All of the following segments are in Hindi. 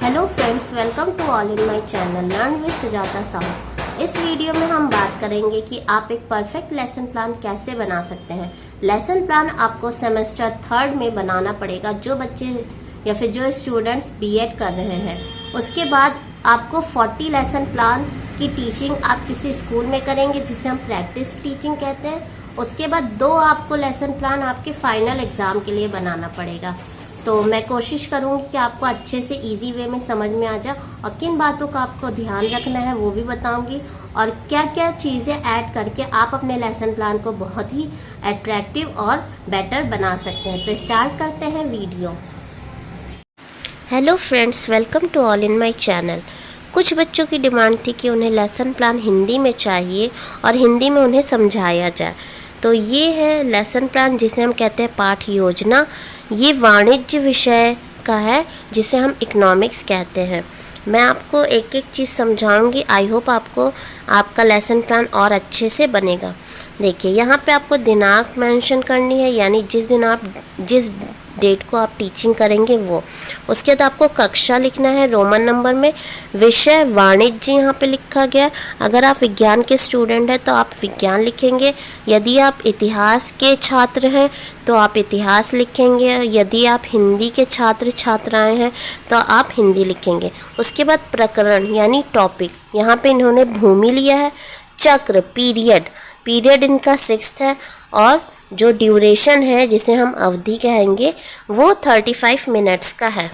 Hello friends, welcome to all in my channel learn with Sujata Sahu. इस वीडियो में हम बात करेंगे कि आप एक परफेक्ट लेसन प्लान कैसे बना सकते हैं। लेसन प्लान आपको सेमेस्टर 3 में बनाना पड़ेगा। जो बच्चे या फिर जो स्टूडेंट्स बीएड कर रहे हैं, उसके बाद आपको 40 लेसन प्लान की टीचिंग आप किसी स्कूल में करेंगे, जिसे हम प्रैक्टिस टीचिंग कहते हैं। उसके बाद 2 आपको लेसन प्लान आपके फाइनल एग्जाम के लिए बनाना पड़ेगा। तो मैं कोशिश करूंगी कि आपको अच्छे से इजी वे में समझ में आ जाए, और किन बातों का आपको ध्यान रखना है वो भी बताऊंगी, और क्या क्या चीजें ऐड करके आप अपने लेसन प्लान को बहुत ही अट्रैक्टिव और बेटर बना सकते हैं। तो स्टार्ट करते हैं video. Hello friends, welcome to all in my channel. कुछ बच्चों की डिमांड थी कि उन्हें लेसन प्लान हिंदी में चाहिए और हिंदी में उन्हें समझाया जाए। तो ये है लेसन प्लान, जिसे हम कहते हैं पाठ योजना। ये वाणिज्य विषय का है, जिसे हम इकोनॉमिक्स कहते हैं। मैं आपको एक एक चीज़ समझाऊंगी। आई होप आपको आपका लेसन प्लान और अच्छे से बनेगा। देखिए, यहाँ पे आपको दिनांक मेंशन करनी है, यानी जिस डेट को आप टीचिंग करेंगे वो। उसके बाद आपको कक्षा लिखना है रोमन नंबर में। विषय वाणिज्य यहाँ पे लिखा गया। अगर आप विज्ञान के स्टूडेंट हैं तो आप विज्ञान लिखेंगे। यदि आप इतिहास के छात्र हैं तो आप इतिहास लिखेंगे। यदि आप हिंदी के छात्र छात्राएं हैं तो आप हिंदी लिखेंगे। उसके बाद प्रकरण यानी टॉपिक, यहाँ पे इन्होंने भूमि लिया है। चक्र पीरियड इनका 6th है, और जो ड्यूरेशन है, जिसे हम अवधि कहेंगे, वो 35 मिनट्स का है।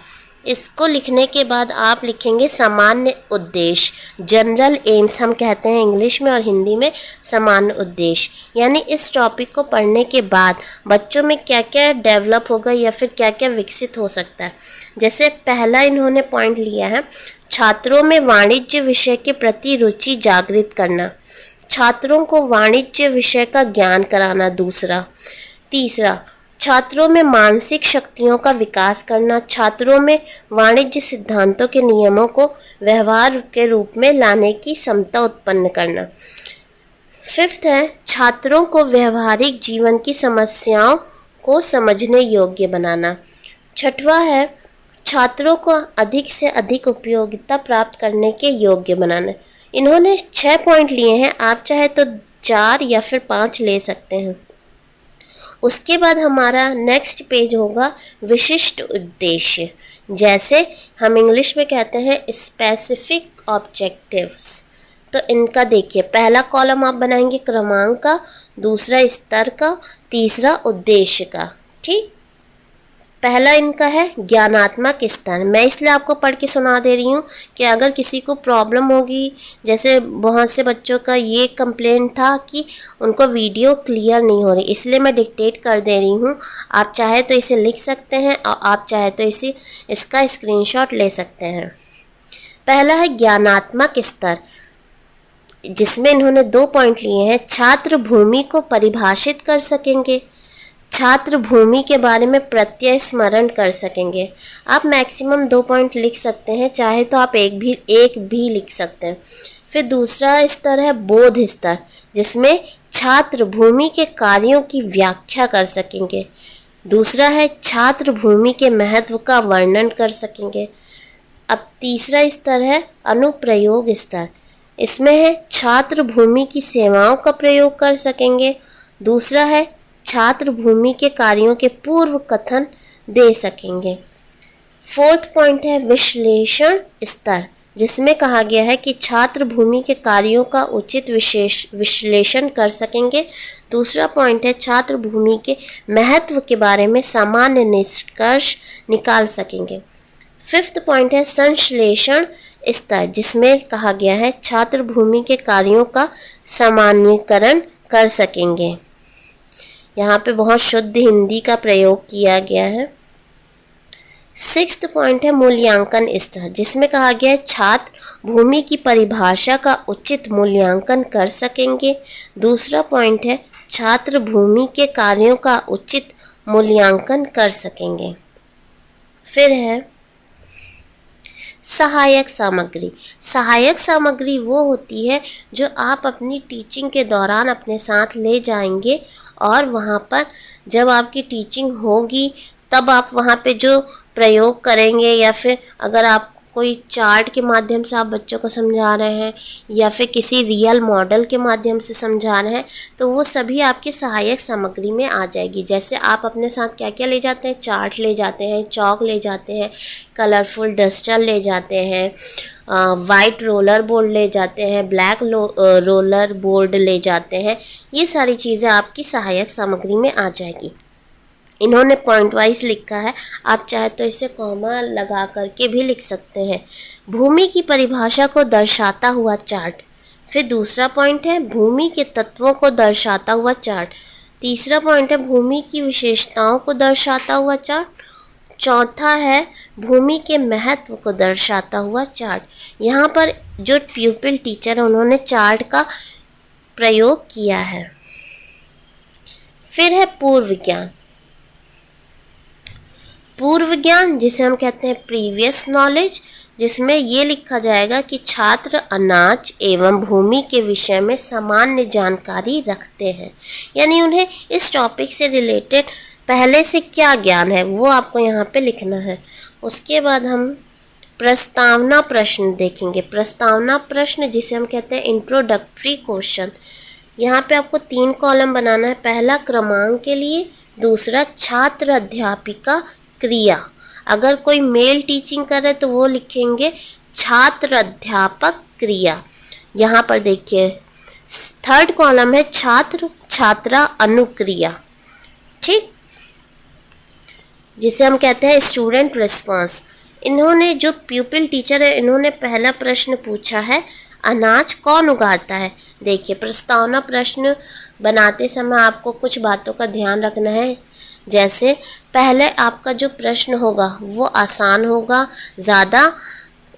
इसको लिखने के बाद आप लिखेंगे सामान्य उद्देश्य, जनरल एम्स हम कहते हैं इंग्लिश में, और हिंदी में सामान्य उद्देश्य। यानी इस टॉपिक को पढ़ने के बाद बच्चों में क्या क्या डेवलप होगा या फिर क्या क्या विकसित हो सकता है। जैसे पहला इन्होंने पॉइंट लिया है, छात्रों में वाणिज्य विषय के प्रति रुचि जागृत करना, छात्रों को वाणिज्य विषय का ज्ञान कराना। तीसरा, छात्रों में मानसिक शक्तियों का विकास करना, छात्रों में वाणिज्य सिद्धांतों के नियमों को व्यवहार के रूप में लाने की क्षमता उत्पन्न करना। 5th है, छात्रों को व्यवहारिक जीवन की समस्याओं को समझने योग्य बनाना। 6वां है, छात्रों को अधिक से अधिक उपयोगिता प्राप्त करने के योग्य बनाना। इन्होंने 6 पॉइंट लिए हैं, आप चाहे तो 4 या फिर 5 ले सकते हैं। उसके बाद हमारा नेक्स्ट पेज होगा विशिष्ट उद्देश्य, जैसे हम इंग्लिश में कहते हैं स्पेसिफिक ऑब्जेक्टिव्स। तो इनका देखिए, पहला कॉलम आप बनाएंगे क्रमांक का, दूसरा स्तर का, तीसरा उद्देश्य का। ठीक, पहला इनका है ज्ञानात्मक स्तर। मैं इसलिए आपको पढ़ के सुना दे रही हूँ कि अगर किसी को प्रॉब्लम होगी, जैसे बहुत से बच्चों का ये कंप्लेंट था कि उनको वीडियो क्लियर नहीं हो रही, इसलिए मैं डिक्टेट कर दे रही हूँ। आप चाहे तो इसे लिख सकते हैं, और आप चाहे तो इसका स्क्रीनशॉट ले सकते हैं। पहला है ज्ञानात्मक स्तर, जिसमें इन्होंने 2 पॉइंट लिए हैं। छात्र भूमि को परिभाषित कर सकेंगे, छात्र भूमि के बारे में प्रत्यय स्मरण कर सकेंगे। आप मैक्सिमम 2 पॉइंट लिख सकते हैं, चाहे तो आप एक भी लिख सकते हैं। फिर दूसरा स्तर है बोध स्तर, जिसमें छात्र भूमि के कार्यों की व्याख्या कर सकेंगे। दूसरा है छात्र भूमि के महत्व का वर्णन कर सकेंगे। अब तीसरा स्तर है अनुप्रयोग स्तर, इसमें है छात्र भूमि की सेवाओं का प्रयोग कर सकेंगे। दूसरा है छात्र भूमि के कार्यों के पूर्व कथन दे सकेंगे। 4th पॉइंट है विश्लेषण स्तर, जिसमें कहा गया है कि छात्र भूमि के कार्यों का उचित विश्लेषण कर सकेंगे। दूसरा पॉइंट है छात्र भूमि के महत्व के बारे में सामान्य निष्कर्ष निकाल सकेंगे। 5th पॉइंट है संश्लेषण स्तर, जिसमें कहा गया है छात्र भूमि के कार्यों का सामान्यीकरण कर सकेंगे। यहाँ पे बहुत शुद्ध हिंदी का प्रयोग किया गया है। 6th पॉइंट है मूल्यांकन स्तर, जिसमें कहा गया है छात्र भूमि की परिभाषा का उचित मूल्यांकन कर सकेंगे। दूसरा पॉइंट है छात्र भूमि के कार्यों का उचित मूल्यांकन कर सकेंगे। फिर है सहायक सामग्री। सहायक सामग्री वो होती है जो आप अपनी टीचिंग के दौरान अपने साथ ले जाएंगे, और वहाँ पर जब आपकी टीचिंग होगी तब आप वहाँ पे जो प्रयोग करेंगे, या फिर अगर आप कोई चार्ट के माध्यम से आप बच्चों को समझा रहे हैं या फिर किसी रियल मॉडल के माध्यम से समझा रहे हैं, तो वो सभी आपकी सहायक सामग्री में आ जाएगी। जैसे आप अपने साथ क्या क्या ले जाते हैं, चार्ट ले जाते हैं, चॉक ले जाते हैं, कलरफुल डस्टर ले जाते हैं, वाइट रोलर बोर्ड ले जाते हैं, ब्लैक रोलर बोर्ड ले जाते हैं। ये सारी चीज़ें आपकी सहायक सामग्री में आ जाएगी। इन्होंने पॉइंट वाइज लिखा है, आप चाहे तो इसे कॉमा लगा करके भी लिख सकते हैं। भूमि की परिभाषा को दर्शाता हुआ चार्ट। फिर दूसरा पॉइंट है भूमि के तत्वों को दर्शाता हुआ चार्ट। तीसरा पॉइंट है भूमि की विशेषताओं को दर्शाता हुआ चार्ट। चौथा है भूमि के महत्व को दर्शाता हुआ चार्ट। यहाँ पर जो प्यूपिल टीचर है उन्होंने चार्ट का प्रयोग किया है। फिर है पूर्व ज्ञान। पूर्व ज्ञान जिसे हम कहते हैं प्रीवियस नॉलेज, जिसमें ये लिखा जाएगा कि छात्र अनाज एवं भूमि के विषय में सामान्य जानकारी रखते हैं, यानी उन्हें इस टॉपिक से रिलेटेड पहले से क्या ज्ञान है वो आपको यहाँ पे लिखना है। उसके बाद हम प्रस्तावना प्रश्न देखेंगे। प्रस्तावना प्रश्न जिसे हम कहते हैं इंट्रोडक्टरी क्वेश्चन। यहाँ पे आपको 3 कॉलम बनाना है। पहला क्रमांक के लिए, दूसरा छात्र अध्यापिका क्रिया। अगर कोई मेल टीचिंग कर रहे तो वो लिखेंगे छात्र अध्यापक क्रिया। यहाँ पर देखिए थर्ड कॉलम है छात्र छात्रा अनुक्रिया, ठीक, जिसे हम कहते हैं स्टूडेंट रिस्पांस। इन्होंने जो प्यूपिल टीचर है इन्होंने पहला प्रश्न पूछा है अनाज कौन उगाता है। देखिए प्रस्तावना प्रश्न बनाते समय आपको कुछ बातों का ध्यान रखना है। जैसे पहले आपका जो प्रश्न होगा वो आसान होगा, ज़्यादा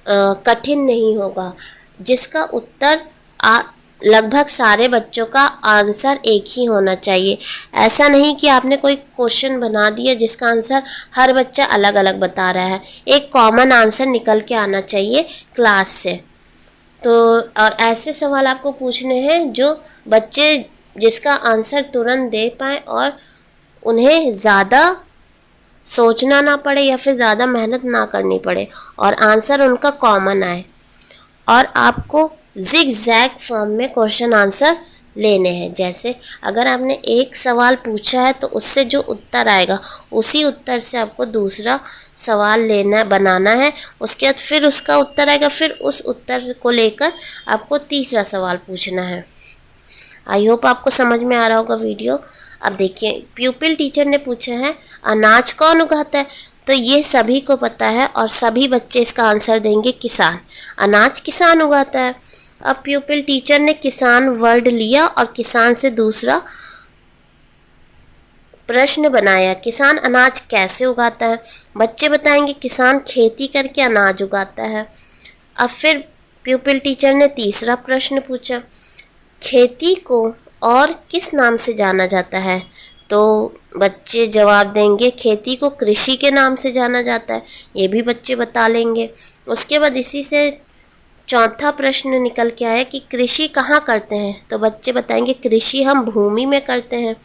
कठिन नहीं होगा, जिसका उत्तर लगभग सारे बच्चों का आंसर एक ही होना चाहिए। ऐसा नहीं कि आपने कोई क्वेश्चन बना दिया जिसका आंसर हर बच्चा अलग अलग बता रहा है। एक कॉमन आंसर निकल के आना चाहिए क्लास से। तो और ऐसे सवाल आपको पूछने हैं जो बच्चे जिसका आंसर तुरंत दे पाएँ और उन्हें ज़्यादा सोचना ना पड़े या फिर ज़्यादा मेहनत ना करनी पड़े और आंसर उनका कॉमन आए। और आपको ज़िग-ज़ैग फॉर्म में क्वेश्चन आंसर लेने हैं। जैसे अगर आपने एक सवाल पूछा है तो उससे जो उत्तर आएगा उसी उत्तर से आपको दूसरा सवाल बनाना है। उसके बाद फिर उसका उत्तर आएगा, फिर उस उत्तर को लेकर आपको तीसरा सवाल पूछना है। आई होप आपको समझ में आ रहा होगा वीडियो। अब देखिए प्यूपिल टीचर ने पूछा है अनाज कौन उगाता है, तो ये सभी को पता है और सभी बच्चे इसका आंसर देंगे किसान। अनाज किसान उगाता है। अब प्यूपिल टीचर ने किसान वर्ड लिया और किसान से दूसरा प्रश्न बनाया, किसान अनाज कैसे उगाता है। बच्चे बताएंगे किसान खेती करके अनाज उगाता है। अब फिर प्यूपिल टीचर ने तीसरा प्रश्न पूछा, खेती को और किस नाम से जाना जाता है, तो बच्चे जवाब देंगे खेती को कृषि के नाम से जाना जाता है। ये भी बच्चे बता लेंगे। उसके बाद इसी से चौथा प्रश्न निकल के आया कि कृषि कहाँ करते हैं, तो बच्चे बताएंगे कृषि हम भूमि में करते हैं।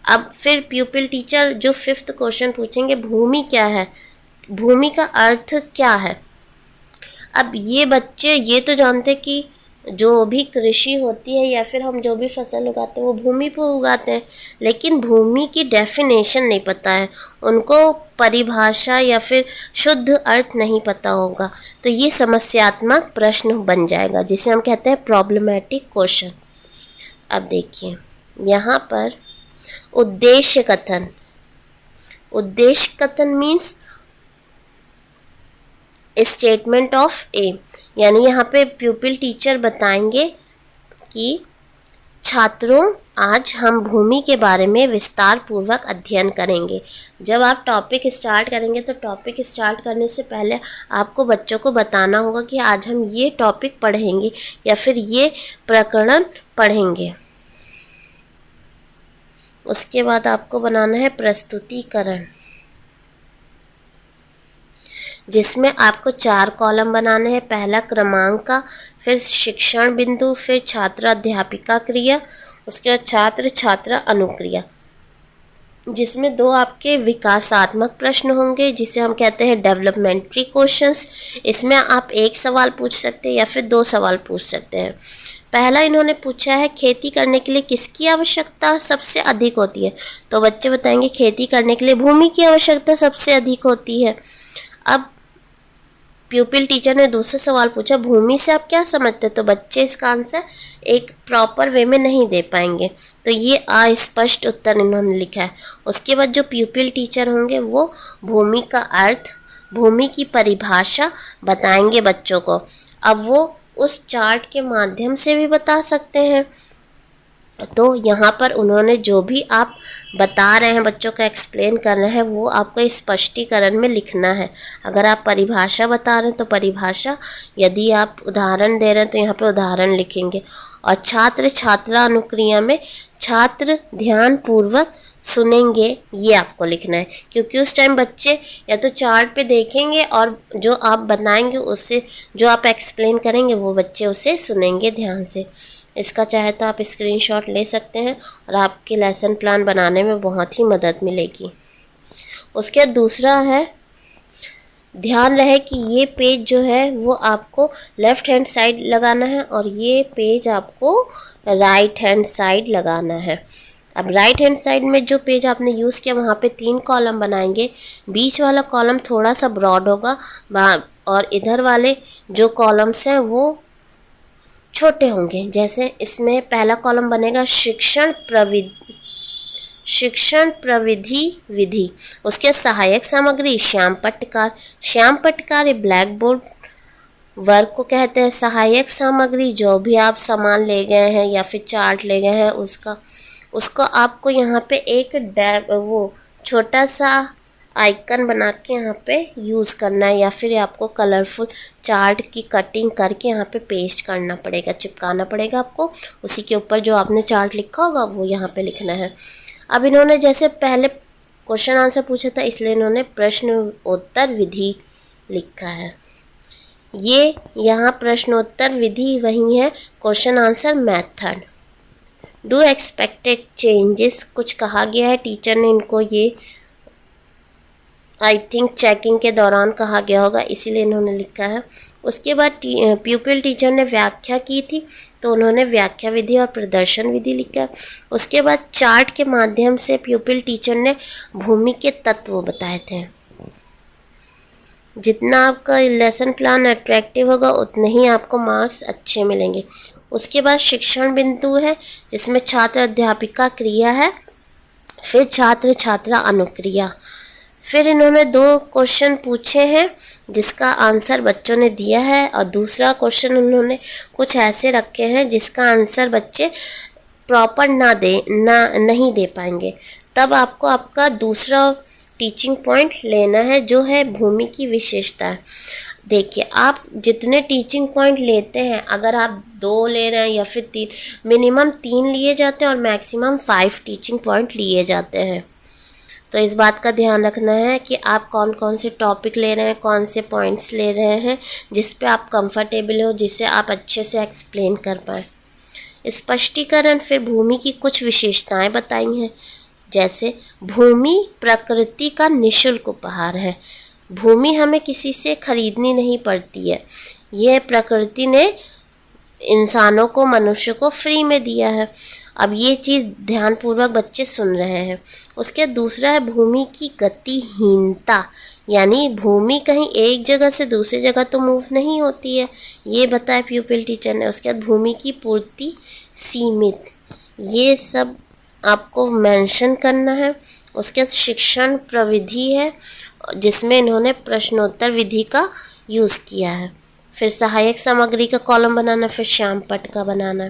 अब फिर प्यूपिल टीचर जो 5th क्वेश्चन पूछेंगे भूमि क्या है, भूमि का अर्थ क्या है। अब ये बच्चे ये तो जानते कि जो भी कृषि होती है या फिर हम जो भी फसल उगाते हैं वो भूमि पर उगाते हैं, लेकिन भूमि की डेफिनेशन नहीं पता है उनको, परिभाषा या फिर शुद्ध अर्थ नहीं पता होगा। तो ये समस्यात्मक प्रश्न बन जाएगा जिसे हम कहते हैं प्रॉब्लमेटिक क्वेश्चन। अब देखिए यहाँ पर उद्देश्य कथन। उद्देश्य कथन मीन्स स्टेटमेंट ऑफ एम, यानी यहाँ पे प्यूपिल टीचर बताएंगे कि छात्रों आज हम भूमि के बारे में विस्तार पूर्वक अध्ययन करेंगे। जब आप टॉपिक स्टार्ट करेंगे तो टॉपिक स्टार्ट करने से पहले आपको बच्चों को बताना होगा कि आज हम ये टॉपिक पढ़ेंगे या फिर ये प्रकरण पढ़ेंगे। उसके बाद आपको बनाना है प्रस्तुतिकरण, जिसमें आपको 4 कॉलम बनाने हैं। पहला क्रमांक का, फिर शिक्षण बिंदु, फिर छात्र अध्यापिका क्रिया, उसके बाद छात्र छात्रा अनुक्रिया। जिसमें 2 आपके विकासात्मक प्रश्न होंगे जिसे हम कहते हैं डेवलपमेंट्री क्वेश्चंस। इसमें आप 1 सवाल पूछ सकते हैं या फिर 2 सवाल पूछ सकते हैं। पहला इन्होंने पूछा है खेती करने के लिए किसकी आवश्यकता सबसे अधिक होती है, तो बच्चे बताएंगे खेती करने के लिए भूमि की आवश्यकता सबसे अधिक होती है। अब प्यूपिल टीचर ने दूसरा सवाल पूछा भूमि से आप क्या समझते हैं, तो बच्चे इसका आंसर एक प्रॉपर वे में नहीं दे पाएंगे, तो ये अस्पष्ट उत्तर इन्होंने लिखा है। उसके बाद जो प्यूपिल टीचर होंगे वो भूमि का अर्थ, भूमि की परिभाषा बताएंगे बच्चों को। अब वो उस चार्ट के माध्यम से भी बता सकते हैं। तो यहाँ पर उन्होंने जो भी आप बता रहे हैं बच्चों को एक्सप्लेन कर रहे हैं वो आपको स्पष्टीकरण में लिखना है। अगर आप परिभाषा बता रहे हैं तो परिभाषा, यदि आप उदाहरण दे रहे हैं तो यहाँ पे उदाहरण लिखेंगे। और छात्र छात्रा अनुक्रिया में छात्र ध्यान पूर्वक सुनेंगे ये आपको लिखना है, क्योंकि उस टाइम बच्चे या तो चार्ट पे देखेंगे और जो आप बताएंगे उससे, जो आप एक्सप्लेन करेंगे वो बच्चे उसे सुनेंगे ध्यान से। इसका चाहे तो आप स्क्रीनशॉट ले सकते हैं और आपके लेसन प्लान बनाने में बहुत ही मदद मिलेगी। उसके बाद दूसरा है, ध्यान रहे कि ये पेज जो है वो आपको लेफ़्ट हैंड साइड लगाना है और ये पेज आपको राइट हैंड साइड लगाना है। अब राइट हैंड साइड में जो पेज आपने यूज़ किया वहाँ पे 3 कॉलम बनाएंगे। बीच वाला कॉलम थोड़ा सा ब्रॉड होगा और इधर वाले जो कॉलम्स हैं वो छोटे होंगे। जैसे इसमें पहला कॉलम बनेगा शिक्षण प्रविधि विधि, उसके सहायक सामग्री श्याम पट्टकार। श्याम पट्टकार ब्लैक बोर्ड वर्क को कहते हैं। सहायक सामग्री जो भी आप सामान ले गए हैं या फिर चार्ट ले गए हैं उसको आपको यहाँ पे एक वो छोटा सा आइकन बना के यहाँ पे यूज़ करना है, या फिर आपको कलरफुल चार्ट की कटिंग करके यहाँ पे पेस्ट करना पड़ेगा, चिपकाना पड़ेगा आपको। उसी के ऊपर जो आपने चार्ट लिखा होगा वो यहाँ पे लिखना है। अब इन्होंने जैसे पहले क्वेश्चन आंसर पूछा था इसलिए इन्होंने प्रश्नोत्तर विधि लिखा है। ये यहाँ प्रश्नोत्तर विधि वही है question answer method. Do expected changes कुछ कहा गया है, टीचर ने इनको ये आई थिंक चेकिंग के दौरान कहा गया होगा इसीलिए इन्होंने लिखा है। उसके बाद प्यूपिल टीचर ने व्याख्या की थी तो उन्होंने व्याख्या विधि और प्रदर्शन विधि लिखा। उसके बाद चार्ट के माध्यम से प्यूपिल टीचर ने भूमि के तत्व बताए थे। जितना आपका लेसन प्लान अट्रैक्टिव होगा उतने ही आपको मार्क्स अच्छे मिलेंगे। उसके बाद शिक्षण बिंदु है जिसमें छात्र अध्यापिका क्रिया है, फिर छात्र छात्रा अनुक्रिया। फिर इन्होंने 2 क्वेश्चन पूछे हैं जिसका आंसर बच्चों ने दिया है और दूसरा क्वेश्चन उन्होंने कुछ ऐसे रखे हैं जिसका आंसर बच्चे प्रॉपर नहीं दे पाएंगे। तब आपको आपका दूसरा टीचिंग पॉइंट लेना है जो है भूमि की विशेषता। देखिए आप जितने टीचिंग पॉइंट लेते हैं, अगर आप 2 ले रहे हैं या फिर 3, मिनिमम 3 लिए जाते हैं और मैक्सिमम 5 टीचिंग पॉइंट लिए जाते हैं। तो इस बात का ध्यान रखना है कि आप कौन कौन से टॉपिक ले रहे हैं, कौन से पॉइंट्स ले रहे हैं जिस पे आप कंफर्टेबल हो, जिससे आप अच्छे से एक्सप्लेन कर पाएँ। स्पष्टीकरण, फिर भूमि की कुछ विशेषताएं बताई हैं, जैसे भूमि प्रकृति का निःशुल्क उपहार है। भूमि हमें किसी से खरीदनी नहीं पड़ती है, यह प्रकृति ने इंसानों को, मनुष्य को फ्री में दिया है। अब ये चीज़ ध्यानपूर्वक बच्चे सुन रहे हैं। उसके दूसरा है भूमि की गतिहीनता, यानी भूमि कहीं एक जगह से दूसरी जगह तो मूव नहीं होती है, ये बताया प्यूपिल टीचर ने। उसके बाद भूमि की पूर्ति सीमित, ये सब आपको मेंशन करना है। उसके बाद शिक्षण प्रविधि है जिसमें इन्होंने प्रश्नोत्तर विधि का यूज़ किया है। फिर सहायक सामग्री का कॉलम बनाना, फिर श्याम पट्ट का बनाना।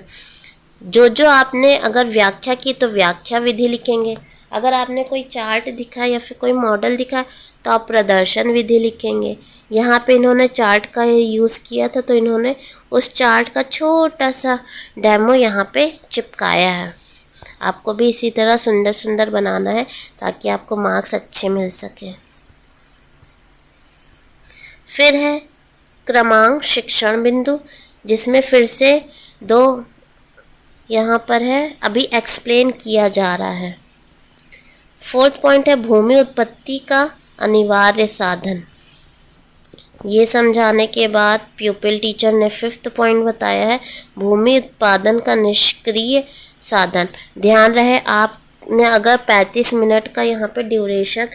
जो आपने अगर व्याख्या की तो व्याख्या विधि लिखेंगे, अगर आपने कोई चार्ट दिखा या फिर कोई मॉडल दिखा तो आप प्रदर्शन विधि लिखेंगे। यहाँ पे इन्होंने चार्ट का यूज़ किया था तो इन्होंने उस चार्ट का छोटा सा डेमो यहाँ पे चिपकाया है। आपको भी इसी तरह सुंदर सुंदर बनाना है ताकि आपको मार्क्स अच्छे मिल सके। फिर है क्रमांक शिक्षण बिंदु, जिसमें फिर से 2 यहाँ पर है, अभी एक्सप्लेन किया जा रहा है। 4th पॉइंट है भूमि उत्पत्ति का अनिवार्य साधन। ये समझाने के बाद प्यूपिल टीचर ने 5th पॉइंट बताया है भूमि उत्पादन का निष्क्रिय साधन। ध्यान रहे आपने अगर 35 मिनट का यहाँ पे ड्यूरेशन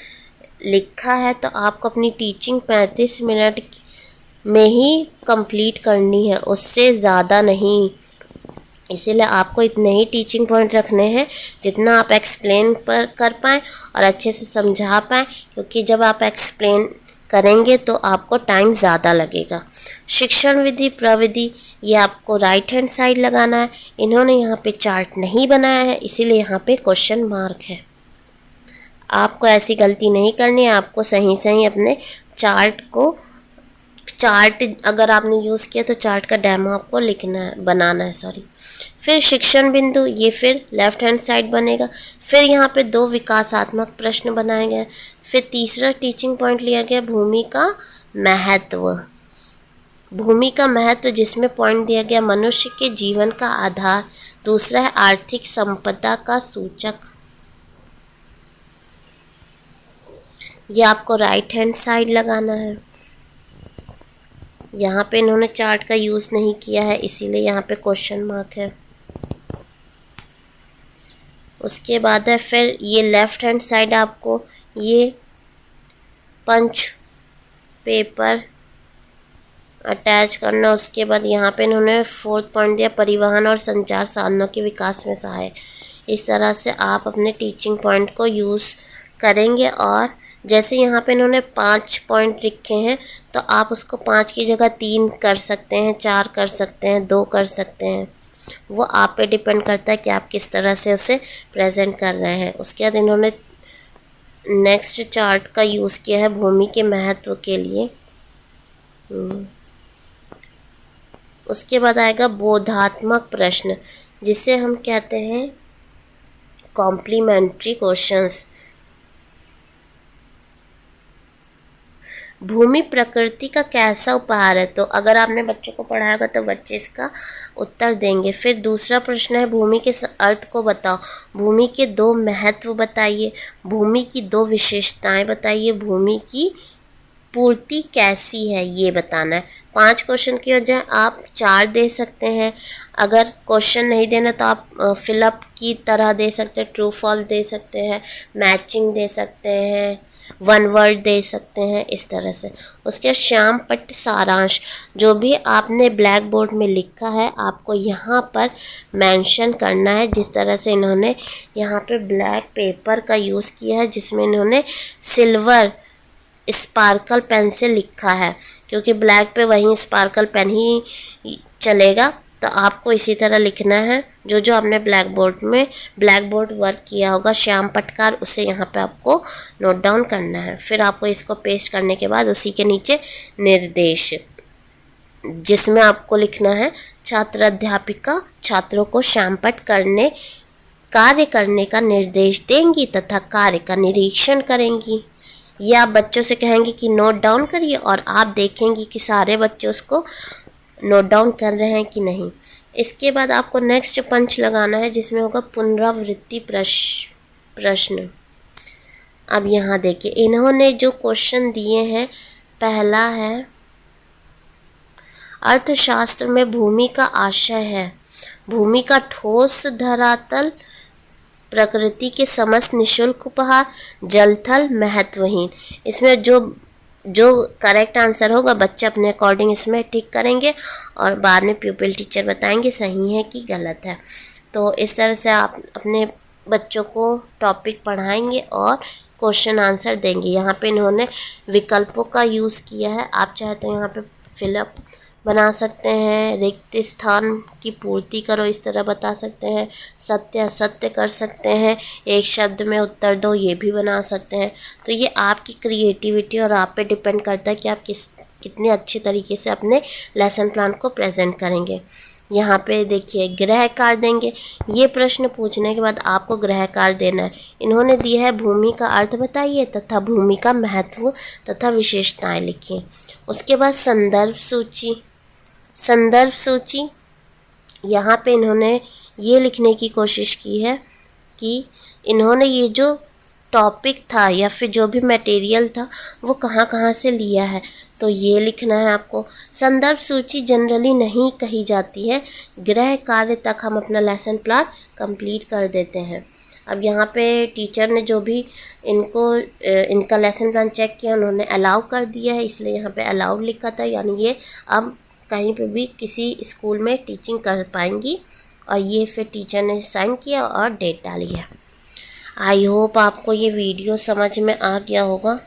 लिखा है तो आपको अपनी टीचिंग 35 मिनट में ही कंप्लीट करनी है, उससे ज़्यादा नहीं। इसीलिए आपको इतने ही टीचिंग पॉइंट रखने हैं जितना आप एक्सप्लेन कर पाएँ और अच्छे से समझा पाएँ, क्योंकि जब आप एक्सप्लेन करेंगे तो आपको टाइम ज़्यादा लगेगा। शिक्षण विधि प्रविधि ये आपको राइट हैंड साइड लगाना है। इन्होंने यहाँ पे चार्ट नहीं बनाया है, इसीलिए यहाँ पे क्वेश्चन मार्क है। आपको ऐसी गलती नहीं करनी है, आपको सही सही अपने चार्ट अगर आपने यूज़ किया तो चार्ट का डेमो आपको बनाना है। फिर शिक्षण बिंदु ये फिर लेफ्ट हैंड साइड बनेगा। फिर यहाँ पे 2 विकासात्मक प्रश्न बनाए गए। फिर तीसरा टीचिंग पॉइंट लिया गया भूमि का महत्व। भूमि का महत्व जिसमें पॉइंट दिया गया मनुष्य के जीवन का आधार। दूसरा है आर्थिक संपदा का सूचक। ये आपको राइट हैंड साइड लगाना है। यहाँ पे इन्होंने चार्ट का यूज़ नहीं किया है, इसीलिए यहाँ पे क्वेश्चन मार्क है। उसके बाद है फिर ये लेफ्ट हैंड साइड आपको ये पंच पेपर अटैच करना। उसके बाद यहाँ पे इन्होंने 4th पॉइंट दिया परिवहन और संचार साधनों के विकास में सहायक। इस तरह से आप अपने टीचिंग पॉइंट को यूज़ करेंगे। और जैसे यहाँ पे इन्होंने 5 पॉइंट लिखे हैं तो आप उसको 5 की जगह 3 कर सकते हैं, 4 कर सकते हैं, 2 कर सकते हैं। वो आप पे डिपेंड करता है कि आप किस तरह से उसे प्रेजेंट कर रहे हैं। उसके बाद इन्होंने नेक्स्ट चार्ट का यूज़ किया है भूमि के महत्व के लिए। उसके बाद आएगा बोधात्मक प्रश्न, जिसे हम कहते हैं कॉम्प्लीमेंट्री क्वेश्चंस। भूमि प्रकृति का कैसा उपहार है, तो अगर आपने बच्चों को पढ़ाया होगा तो बच्चे इसका उत्तर देंगे। फिर दूसरा प्रश्न है भूमि के अर्थ को बताओ। भूमि के 2 महत्व बताइए, भूमि की 2 विशेषताएं बताइए, भूमि की पूर्ति कैसी है ये बताना है। 5 क्वेश्चन की वजह आप 4 दे सकते हैं। अगर क्वेश्चन नहीं देना तो आप फिलअप की तरह दे सकते हैं, ट्रू फॉल्स दे सकते हैं, मैचिंग दे सकते हैं, 1 वर्ड दे सकते हैं, इस तरह से। उसके श्याम पट्ट सारांश, जो भी आपने ब्लैक बोर्ड में लिखा है आपको यहाँ पर मेंशन करना है। जिस तरह से इन्होंने यहाँ पे ब्लैक पेपर का यूज़ किया है, जिसमें इन्होंने सिल्वर स्पार्कल पेन से लिखा है, क्योंकि ब्लैक पे वहीं स्पार्कल पेन ही चलेगा। तो आपको इसी तरह लिखना है, जो जो आपने ब्लैक बोर्ड वर्क किया होगा श्याम पटकार, उसे यहाँ पे आपको नोट डाउन करना है। फिर आपको इसको पेस्ट करने के बाद उसी के नीचे निर्देश, जिसमें आपको लिखना है छात्र अध्यापिका छात्रों को श्याम पट कार्य करने का निर्देश देंगी तथा कार्य का निरीक्षण करेंगी। ये आप बच्चों से कहेंगे कि नोट डाउन करिए, और आप देखेंगे कि सारे बच्चे उसको नोट डाउन कर रहे हैं कि नहीं। इसके बाद आपको नेक्स्ट पंच लगाना है, जिसमें होगा पुनरावृत्ति प्रश्न। अब यहाँ देखिए इन्होंने जो क्वेश्चन दिए हैं, पहला है अर्थशास्त्र में भूमि का आशय है भूमि का ठोस धरातल, प्रकृति के समस्त निशुल्क उपहार, जलथल महत्वहीन। इसमें जो करेक्ट आंसर होगा बच्चे अपने अकॉर्डिंग इसमें टिक करेंगे और बाद में प्यूपिल टीचर बताएंगे सही है कि गलत है। तो इस तरह से आप अपने बच्चों को टॉपिक पढ़ाएंगे और क्वेश्चन आंसर देंगे। यहाँ पे इन्होंने विकल्पों का यूज़ किया है, आप चाहे तो यहाँ पे फिलअप बना सकते हैं, रिक्त स्थान की पूर्ति करो इस तरह बता सकते हैं, सत्य असत्य कर सकते हैं, एक शब्द में उत्तर दो ये भी बना सकते हैं। तो ये आपकी क्रिएटिविटी और आप पे डिपेंड करता है कि आप कितने अच्छे तरीके से अपने लेसन प्लान को प्रेजेंट करेंगे। यहाँ पे देखिए गृह कार्य देंगे। ये प्रश्न पूछने के बाद आपको गृह कार्य देना है। इन्होंने दिया है भूमि का अर्थ बताइए तथा भूमि का महत्व तथा विशेषताएं लिखिए। उसके बाद संदर्भ सूची यहाँ पे इन्होंने ये लिखने की कोशिश की है कि इन्होंने ये जो टॉपिक था या फिर जो भी मटेरियल था वो कहाँ कहाँ से लिया है, तो ये लिखना है आपको। संदर्भ सूची जनरली नहीं कही जाती है, गृह कार्य तक हम अपना लेसन प्लान कंप्लीट कर देते हैं। अब यहाँ पे टीचर ने जो भी इनका लेसन प्लान चेक किया, उन्होंने अलाउ कर दिया है, इसलिए यहाँ पे अलाउड लिखा था, यानी ये अब कहीं पे भी किसी स्कूल में टीचिंग कर पाएंगी। और ये फिर टीचर ने साइन किया और डेट डाली है। आई होप आपको ये वीडियो समझ में आ गया होगा।